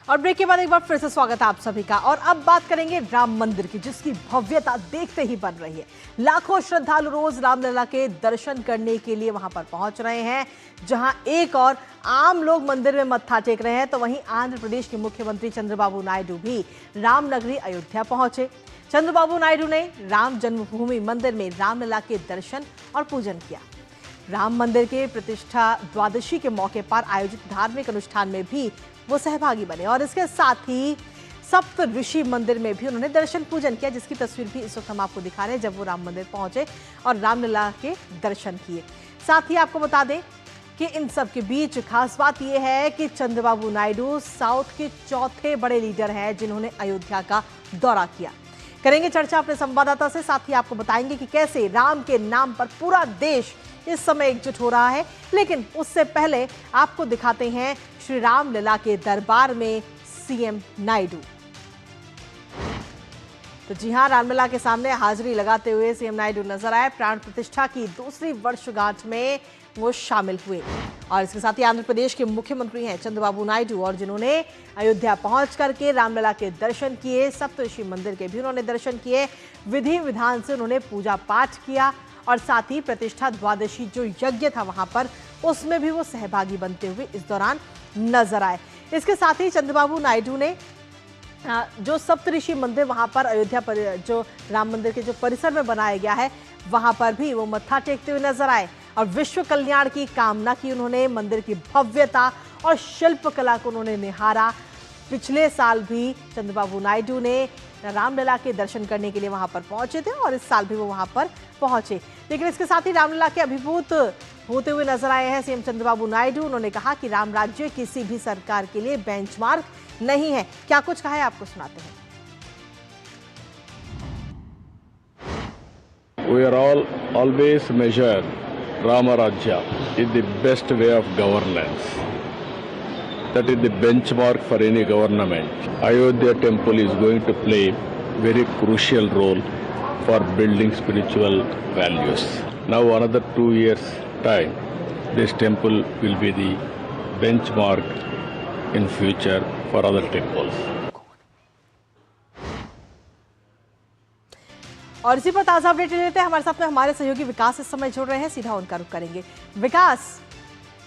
और ब्रेक के बाद एक बार फिर से स्वागत है आप सभी का। और अब बात करेंगे राम मंदिर की, जिसकी भव्यता देखते ही बन रही है। लाखों श्रद्धालु रोज रामलला के दर्शन करने के लिए वहां पर पहुंच रहे हैं। जहां एक और आम लोग मंदिर में मत्था टेक रहे हैं, तो वहीं आंध्र प्रदेश के मुख्यमंत्री चंद्रबाबू नायडू भी रामनगरी अयोध्या पहुंचे। चंद्रबाबू नायडू ने राम जन्मभूमि मंदिर में रामलला के दर्शन और पूजन किया। राम मंदिर के प्रतिष्ठा द्वादशी के मौके पर आयोजित धार्मिक अनुष्ठान में भी वो सहभागी बने और इसके साथ ही सप्त ऋषि मंदिर में भी उन्होंने दर्शन पूजन किया, जिसकी तस्वीर भी इस वक्त हम आपको दिखा रहे हैं जब वो राम मंदिर पहुंचे और रामलला के दर्शन किए। साथ ही आपको बता दें कि इन सब के बीच खास बात यह है कि चंद्रबाबू नायडू साउथ के चौथे बड़े लीडर हैं जिन्होंने अयोध्या का दौरा किया। करेंगे चर्चा अपने संवाददाता से, साथ ही आपको बताएंगे कि कैसे राम के नाम पर पूरा देश इस समय एकजुट हो रहा है। लेकिन उससे पहले आपको दिखाते हैं श्री रामलला के दरबार में सीएम नायडू। तो जी हां, रामलला के सामने हाजिरी लगाते हुए सीएम नायडू नजर आए। प्राण प्रतिष्ठा की दूसरी वर्षगांठ में वो शामिल हुए और इसके साथ ही आंध्र प्रदेश के मुख्यमंत्री हैं चंद्रबाबू नायडू, और जिन्होंने अयोध्या पहुंच करके रामलला के दर्शन किए। सप्तऋषि मंदिर के भी उन्होंने दर्शन किए। विधि विधान से उन्होंने पूजा पाठ किया और साथ ही प्रतिष्ठा द्वादशी जो यज्ञ था वहां पर, उसमें भी वो सहभागी बनते हुए इस दौरान नजर आए। इसके साथ ही चंद्रबाबू नायडू ने जो सप्तऋषि मंदिर वहां पर अयोध्या पर जो राम मंदिर के जो परिसर में बनाया गया है, वहां पर भी वो मत्था टेकते हुए नजर आए और विश्व कल्याण की कामना की। उन्होंने मंदिर की भव्यता और शिल्पकला को उन्होंने निहारा। पिछले साल भी चंद्रबाबू नायडू ने रामलला के दर्शन करने के लिए वहां पर पहुंचे थे और इस साल भी वो वहां पर पहुंचे। लेकिन इसके साथ ही रामलला के अभिभूत होते हुए नजर आए हैं सीएम चंद्रबाबू नायडू। उन्होंने कहा कि राम राज्य किसी भी सरकार के लिए बेंचमार्क नहीं है। क्या कुछ कहा है आपको सुनाते हैं। We are all always measure Rama Rajya is the best way of governance. That is the benchmark for any government. Ayodhya temple is going to play very crucial role for building spiritual values. Now another 2 years time, this temple will be the benchmark in future for other temples. और इसी पर ताजा update लेते हैं। हमारे साथ में हमारे सहयोगी विकास इस समय जुड़ रहे हैं, सीधा उनका रुख करेंगे। विकास,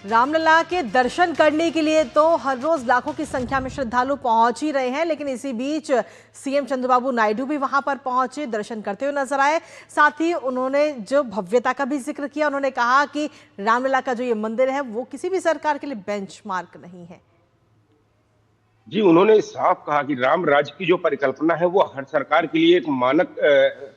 रामलला के दर्शन करने के लिए तो हर रोज लाखों की संख्या में श्रद्धालु पहुंच ही रहे हैं, लेकिन इसी बीच सीएम चंद्रबाबू नायडू भी वहां पर पहुंचे, दर्शन करते हुए नजर आए। साथ ही उन्होंने जो भव्यता का भी जिक्र किया। उन्होंने कहा कि रामलला का जो ये मंदिर है वो किसी भी सरकार के लिए बेंचमार्क नहीं है। जी, उन्होंने साफ कहा कि राम राज्य की जो परिकल्पना है वो हर सरकार के लिए एक मानक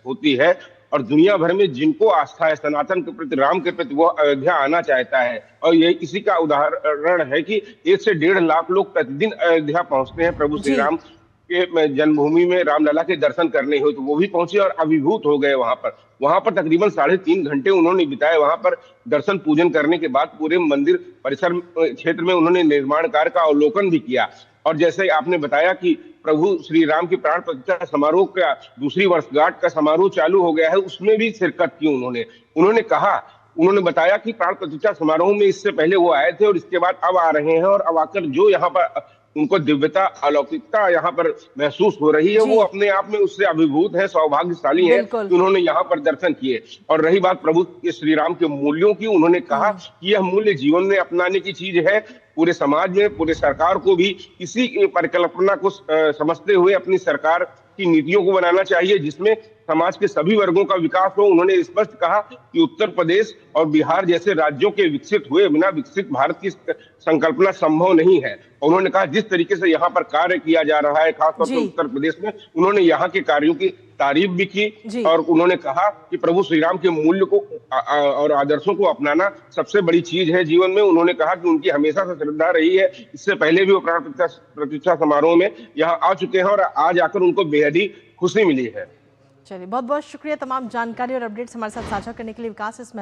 होती है और दुनिया भर में जिनको आस्था है सनातन के प्रति, राम के प्रति, वो अयोध्या आना चाहता है। और ये इसी का उदाहरण है कि 1 से 1.5 लाख लोग प्रतिदिन अयोध्या पहुंचते हैं प्रभु श्री राम के जन्मभूमि में रामलला के दर्शन करने हो। तो वो भी पहुंचे और अभिभूत हो गए। वहां पर तकरीबन 3.5 घंटे उन्होंने बिताए। वहां पर दर्शन पूजन करने के बाद पूरे मंदिर परिसर क्षेत्र में उन्होंने निर्माण कार्य का अवलोकन भी किया। और जैसे आपने बताया कि प्रभु श्री राम के प्राण प्रतिष्ठा समारोह का दूसरी वर्षगांठ का समारोह चालू हो गया है, उसमें भी शिरकत की उन्होंने बताया कि प्राण प्रतिष्ठा समारोह में इससे पहले वो आए थे और इसके बाद अब आ रहे हैं और अब आकर जो यहाँ पर उनको दिव्यता, अलौकिकता यहाँ पर महसूस हो रही है, वो अपने आप में उससे अभिभूत है, सौभाग्यशाली है कि उन्होंने यहाँ पर दर्शन किए। और रही बात प्रभु श्री राम के मूल्यों की, उन्होंने कहा कि यह मूल्य जीवन में अपनाने की चीज है। पूरे समाज में, पूरे सरकार को भी इसी परिकल्पना को समझते हुए अपनी सरकार की नीतियों को बनाना चाहिए जिसमें समाज के सभी वर्गों का विकास हो। उन्होंने स्पष्ट कहा कि उत्तर प्रदेश और बिहार जैसे राज्यों के विकसित हुए बिना विकसित भारत की संकल्पना संभव नहीं है। उन्होंने कहा जिस तरीके से यहाँ पर कार्य किया जा रहा है, खासतौर पर उत्तर प्रदेश में, उन्होंने यहाँ के कार्यों की तारीफ भी की और उन्होंने कहा कि प्रभु श्री राम के मूल्य को और आदर्शों को अपनाना सबसे बड़ी चीज है जीवन में। उन्होंने कहा कि उनकी हमेशा से श्रद्धा रही है। इससे पहले भी वो प्राण प्रतिष्ठा समारोह में यहाँ आ चुके हैं और आज आकर उनको बेहद ही खुशी मिली है। चलिए, बहुत बहुत शुक्रिया तमाम जानकारी और अपडेट्स हमारे साथ साझा करने के लिए विकास। इसमें